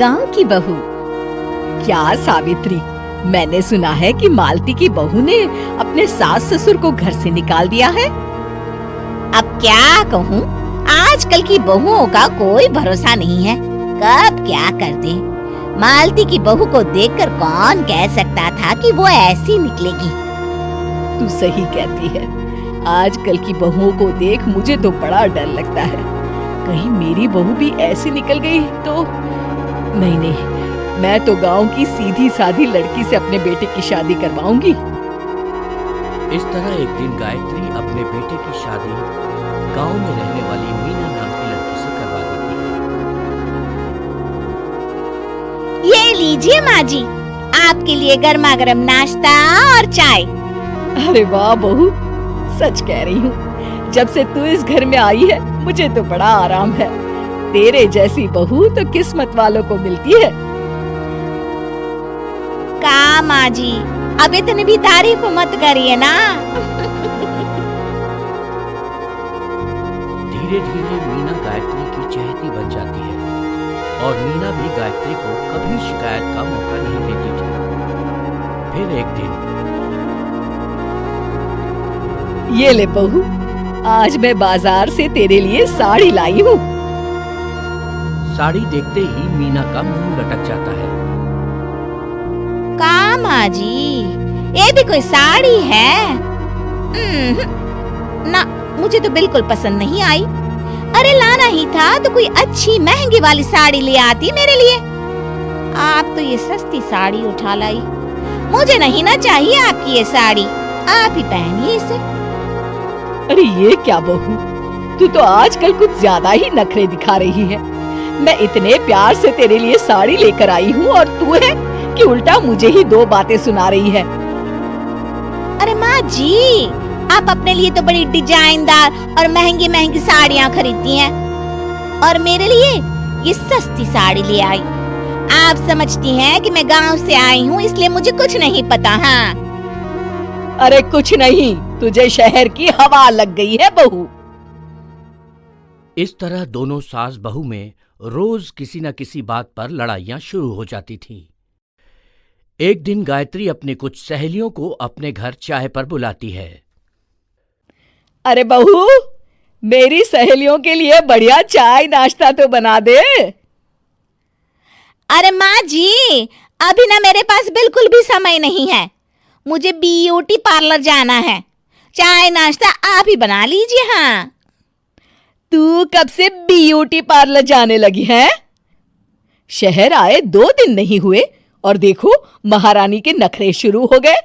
गांव की बहू। क्या सावित्री, मैंने सुना है कि मालती की बहू ने अपने सास ससुर को घर से निकाल दिया है। अब क्या कहूँ, आजकल की बहुओं का कोई भरोसा नहीं है, कब क्या कर दे। मालती की बहू को देखकर कौन कह सकता था कि वो ऐसी निकलेगी। तू सही कहती है, आजकल की बहुओं को देख मुझे तो बड़ा डर लगता है। कहीं मेरी बहू भी ऐसी निकल गई तो। नहीं, मैं तो गांव की सीधी सादी लड़की से अपने बेटे की शादी करवाऊंगी। इस तरह एक दिन गायत्री अपने बेटे की शादी गांव में रहने वाली मीना नाम की लड़की से करवा देती है। ये लीजिए माँ जी, आपके लिए गर्मा गर्म नाश्ता और चाय। अरे वाह बहू, सच कह रही हूँ, जब से तू इस घर में आई है मुझे तो बड़ा आराम है। तेरे जैसी बहू तो किस्मत वालों को मिलती है। का माँ जी, अब इतनी भी तारीफ मत करिए ना। धीरे धीरे मीना गायत्री की चहेती बन जाती है और मीना भी गायत्री को कभी शिकायत का मौका नहीं देती थी। फिर एक दिन, ये ले बहू, आज मैं बाजार से तेरे लिए साड़ी लाई हूँ। साड़ी देखते ही मीना का मुंह लटक जाता है। का माँ जी, ये भी कोई साड़ी है? ना, मुझे तो बिल्कुल पसंद नहीं आई। अरे लाना ही था तो कोई अच्छी महंगी वाली साड़ी ले आती मेरे लिए। आप तो ये सस्ती साड़ी उठा लाई। मुझे नहीं ना चाहिए आपकी ये साड़ी, आप ही पहनिए इसे। अरे ये क्या बहू, तू तो आजकल कुछ ज्यादा ही नखरे दिखा रही है। मैं इतने प्यार से तेरे लिए साड़ी लेकर आई हूँ और तू है कि उल्टा मुझे ही दो बातें सुना रही है। अरे माँ जी, आप अपने लिए तो बड़ी डिजाइनदार और महंगी महंगी साड़ियाँ खरीदती हैं और मेरे लिए ये सस्ती साड़ी ले आई। आप समझती हैं कि मैं गांव से आई हूँ इसलिए मुझे कुछ नहीं पता। हाँ, अरे कुछ नहीं, तुझे शहर की हवा लग गई है बहू। इस तरह दोनों सास बहू में रोज किसी न किसी बात पर लड़ाइयां शुरू हो जाती थीं। एक दिन गायत्री अपनी कुछ सहेलियों को अपने घर चाय पर बुलाती है। अरे बहू, मेरी सहेलियों के लिए बढ़िया चाय नाश्ता तो बना दे। अरे माँ जी, अभी ना मेरे पास बिल्कुल भी समय नहीं है, मुझे ब्यूटी पार्लर जाना है। चाय नाश्ता आप ही बना लीजिए। हाँ, तू कब से ब्यूटी पार्लर जाने लगी है? शहर आए 2 दिन नहीं हुए और देखो महारानी के नखरे शुरू हो गए।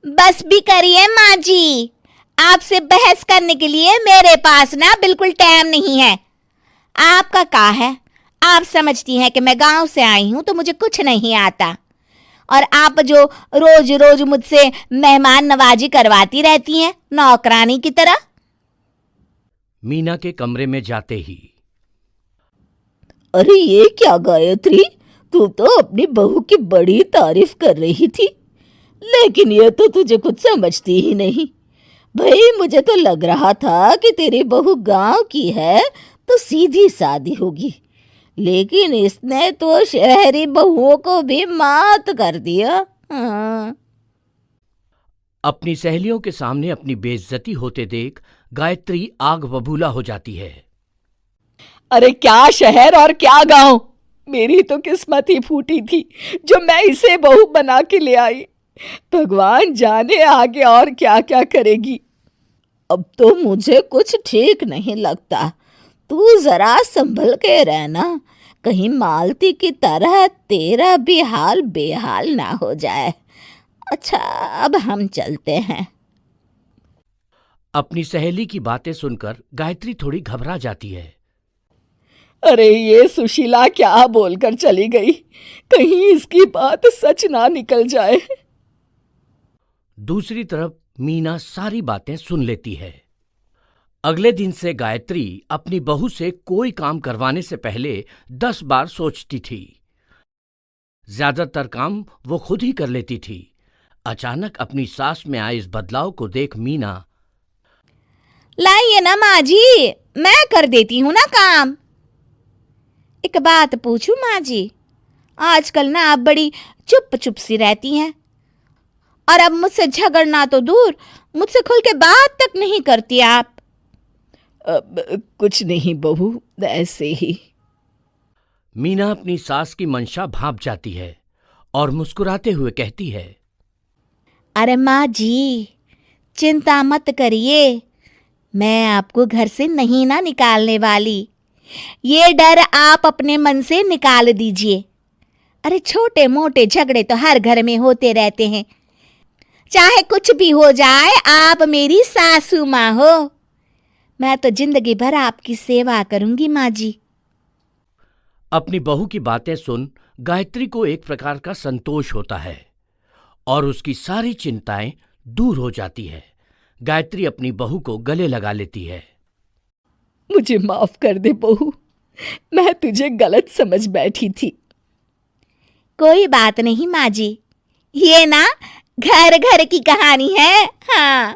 बस भी करिए माँ जी, आपसे बहस करने के लिए मेरे पास ना बिल्कुल टाइम नहीं है। आपका क्या है, आप समझती हैं कि मैं गांव से आई हूं तो मुझे कुछ नहीं आता, और आप जो रोज रोज मुझसे मेहमान नवाजी करवाती रहती हैं नौकरानी की तरह। मीना के कमरे में जाते ही, अरे ये क्या गायत्री, तू तो अपनी बहू की बड़ी तारीफ कर रही थी, लेकिन ये तो तुझे कुछ समझती ही नहीं। भाई मुझे तो लग रहा था कि तेरी बहू गांव की है तो सीधी सादी होगी, लेकिन इसने तो शहरी बहुओं को भी मात कर दिया। हाँ। अपनी सहेलियों के सामने अपनी बेइज्जती होते देख गायत्री आग बबूला हो जाती है। अरे क्या शहर और क्या गांव, मेरी तो किस्मत ही फूटी थी जो मैं इसे बहू बना के ले आई। भगवान जाने आगे और क्या क्या करेगी। अब तो मुझे कुछ ठीक नहीं लगता। तू जरा संभल के रहना, कहीं मालती की तरह तेरा भी हाल बेहाल ना हो जाए। अच्छा, अब हम चलते हैं। अपनी सहेली की बातें सुनकर गायत्री थोड़ी घबरा जाती है। अरे ये सुशीला क्या बोलकर चली गई, कहीं इसकी बात सच ना निकल जाए। दूसरी तरफ मीना सारी बातें सुन लेती है। अगले दिन से गायत्री अपनी बहू से कोई काम करवाने से पहले 10 बार सोचती थी। ज्यादातर काम वो खुद ही कर लेती थी। अचानक अपनी सास में आए इस बदलाव को देख मीना, लाइए ना माँ जी, मैं कर देती हूँ ना काम। एक बात पूछूं माँ जी, आजकल ना आप बड़ी चुप चुप सी रहती हैं और अब मुझसे झगड़ना तो दूर, मुझसे खुल के बात तक नहीं करती आप। कुछ नहीं बहू, ऐसे ही। मीना अपनी सास की मंशा भांप जाती है और मुस्कुराते हुए कहती है, अरे माँ जी, चिंता मत करिए, मैं आपको घर से नहीं ना निकालने वाली। ये डर आप अपने मन से निकाल दीजिए। अरे छोटे मोटे झगड़े तो हर घर में होते रहते हैं, चाहे कुछ भी हो जाए, आप मेरी सासू माँ हो। मैं तो जिंदगी भर आपकी सेवा करूंगी माँ जी। अपनी बहू की बातें सुन गायत्री को एक प्रकार का संतोष होता है और उसकी सारी चिंताएं दूर हो जाती है। गायत्री अपनी बहू को गले लगा लेती है। मुझे माफ कर दे बहू, मैं तुझे गलत समझ बैठी थी। कोई बात नहीं माँ जी, ये ना घर घर की कहानी है। हाँ।